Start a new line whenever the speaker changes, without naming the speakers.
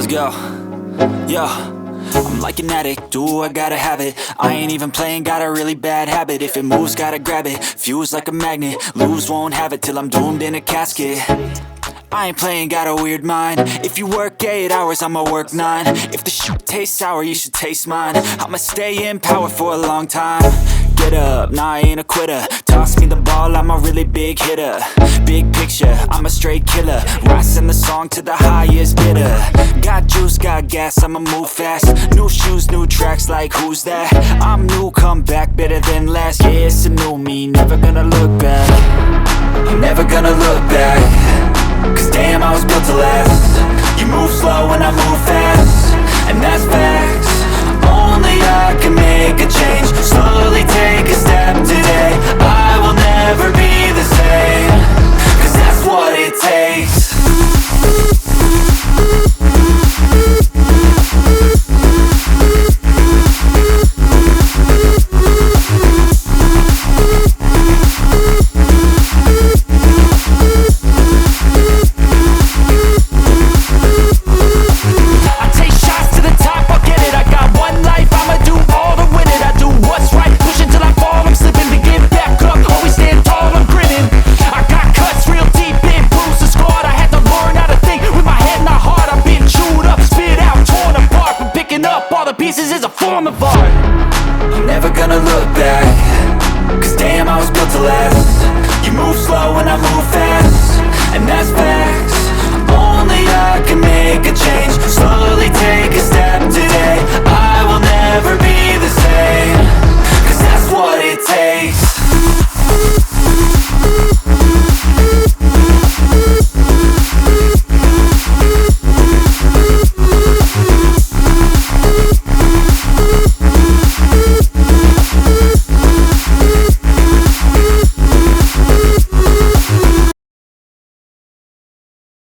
Let's go. Yo, I'm like an addict, do I gotta have it. I ain't even playing, got a really bad habit. If it moves, gotta grab it, fuse like a magnet. Lose, won't have it till I'm doomed in a casket. I ain't playing, got a weird mind. If you work 8 hours, I'ma work 9. If the shit tastes sour, you should taste mine. I'ma stay in power for a long time. Get up, nah, I ain't a quitter. Toss me the ball, I'm a really big hitter. Big picture, I'm a straight killer. Rising the song to the highest bidder. Got juice, got gas, I'ma move fast. New shoes, new tracks, like who's that? I'm new, come back, better than last. Yeah, it's a new me, never gonna look back. I'm never gonna look back. Cause damn, I was built to last. You move slow and I move fast, and that's facts. Only I can make a change. Slowly take a step today. I will